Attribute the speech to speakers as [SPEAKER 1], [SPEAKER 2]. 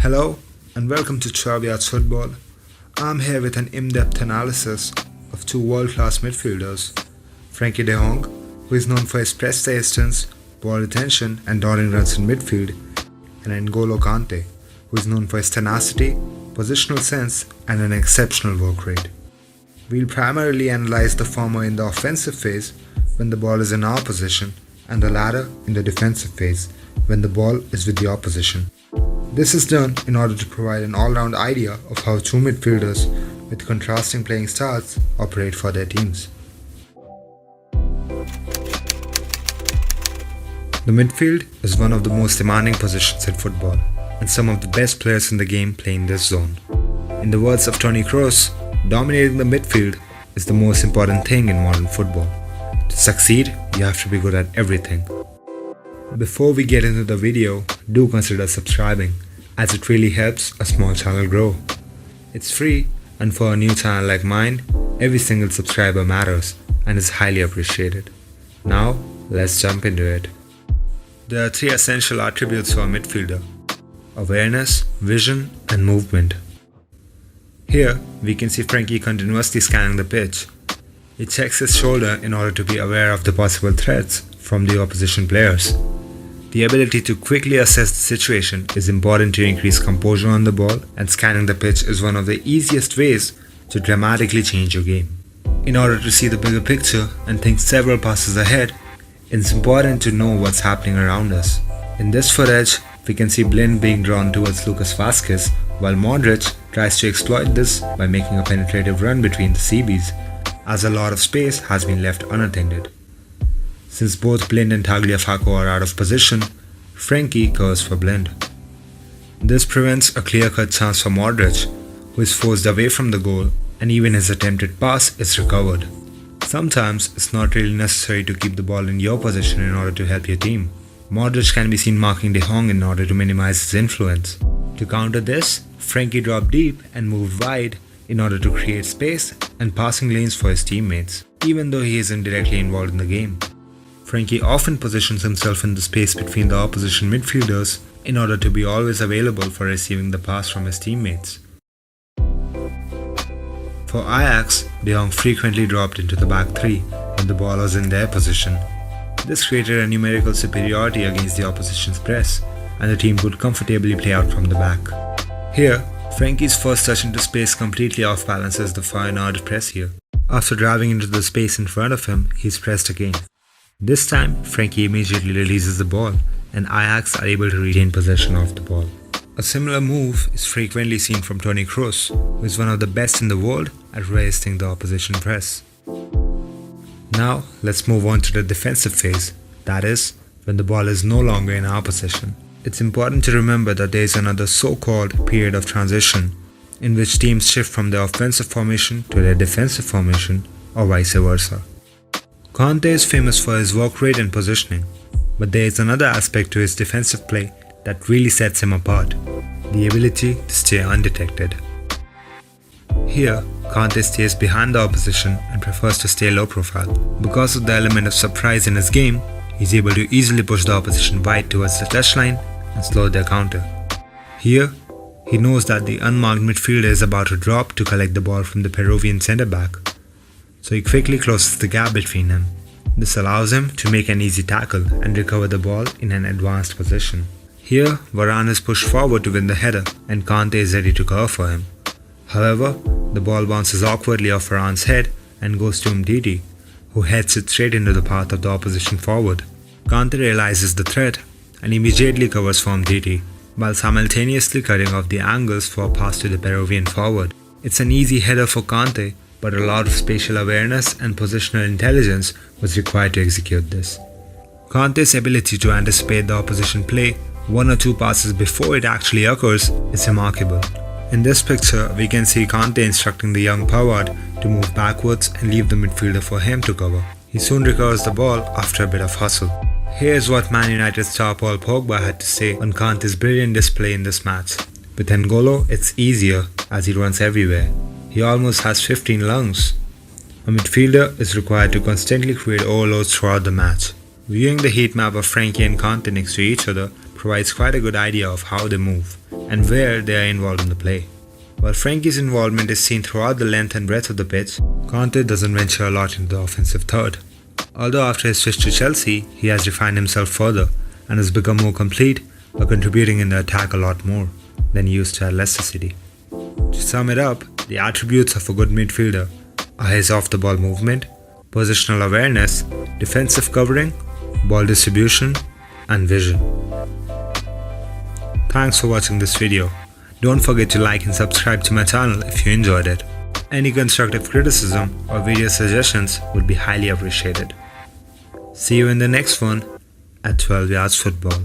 [SPEAKER 1] Hello and welcome to 12 Yards Football. I'm here with an in-depth analysis of two world-class midfielders, Frenkie de Jong, who is known for his press resistance, ball retention and dawdling runs in midfield, and N'Golo Kante, who is known for his tenacity, positional sense and an exceptional work rate. We'll primarily analyze the former in the offensive phase when the ball is in our possession and the latter in the defensive phase when the ball is with the opposition. This is done in order to provide an all-round idea of how two midfielders with contrasting playing styles operate for their teams. The midfield is one of the most demanding positions in football, and some of the best players in the game play in this zone. In the words of Toni Kroos, dominating the midfield is the most important thing in modern football. To succeed, you have to be good at everything. Before we get into the video, do consider subscribing, as it really helps a small channel grow. It's free, and for a new channel like mine, every single subscriber matters and is highly appreciated. Now, let's jump into it. There are three essential attributes for a midfielder: awareness, vision, and movement. Here, we can see Frenkie continuously scanning the pitch. He checks his shoulder in order to be aware of the possible threats from the opposition players. The ability to quickly assess the situation is important to increase composure on the ball, and scanning the pitch is one of the easiest ways to dramatically change your game. In order to see the bigger picture and think several passes ahead, it's important to know what's happening around us. In this footage, we can see Blind being drawn towards Lucas Vazquez, while Modric tries to exploit this by making a penetrative run between the CBs, as a lot of space has been left unattended. Since both Blind and Tagliafico are out of position, Frenkie goes for Blind. This prevents a clear-cut chance for Modric, who is forced away from the goal, and even his attempted pass is recovered. Sometimes it's not really necessary to keep the ball in your possession in order to help your team. Modric can be seen marking de Jong in order to minimize his influence. To counter this, Frenkie dropped deep and moved wide in order to create space and passing lanes for his teammates, even though he isn't directly involved in the game. Frenkie often positions himself in the space between the opposition midfielders in order to be always available for receiving the pass from his teammates. For Ajax, de Jong frequently dropped into the back three when the ball was in their position. This created a numerical superiority against the opposition's press, and the team could comfortably play out from the back. Here, Frenkie's first touch into space completely off-balances the far-north press here. After driving into the space in front of him, he's pressed again. This time, Frenkie immediately releases the ball, and Ajax are able to retain possession of the ball. A similar move is frequently seen from Toni Kroos, who is one of the best in the world at resisting the opposition press. Now, let's move on to the defensive phase, that is, when the ball is no longer in our possession. It's important to remember that there is another so-called period of transition, in which teams shift from their offensive formation to their defensive formation, or vice versa. Kante is famous for his work rate and positioning, but there is another aspect to his defensive play that really sets him apart: the ability to stay undetected. Here, Kante stays behind the opposition and prefers to stay low profile. Because of the element of surprise in his game, he's able to easily push the opposition wide towards the touchline and slow their counter. Here, he knows that the unmarked midfielder is about to drop to collect the ball from the Peruvian centre-back, so he quickly closes the gap between them. This allows him to make an easy tackle and recover the ball in an advanced position. Here, Varane is pushed forward to win the header, and Kante is ready to cover for him. However, the ball bounces awkwardly off Varane's head and goes to Umtiti, who heads it straight into the path of the opposition forward. Kante realizes the threat and immediately covers for Umtiti, while simultaneously cutting off the angles for a pass to the Peruvian forward. It's an easy header for Kante, but a lot of spatial awareness and positional intelligence was required to execute this. Kante's ability to anticipate the opposition play one or two passes before it actually occurs is remarkable. In this picture, we can see Kante instructing the young forward to move backwards and leave the midfielder for him to cover. He soon recovers the ball after a bit of hustle. Here's what Man United star Paul Pogba had to say on Kante's brilliant display in this match. With N'Golo, it's easier as he runs everywhere. He almost has 15 lungs. A midfielder is required to constantly create overloads throughout the match. Viewing the heat map of Frenkie and Kante next to each other provides quite a good idea of how they move and where they are involved in the play. While Frenkie's involvement is seen throughout the length and breadth of the pitch, Kante doesn't venture a lot into the offensive third. Although after his switch to Chelsea, he has refined himself further and has become more complete by contributing in the attack a lot more than he used to at Leicester City. To sum it up, the attributes of a good midfielder are his off-the-ball movement, positional awareness, defensive covering, ball distribution, and vision. Thanks for watching this video. Don't forget to like and subscribe to my channel if you enjoyed it. Any constructive criticism or video suggestions would be highly appreciated. See you in the next one at 12 Yards Football.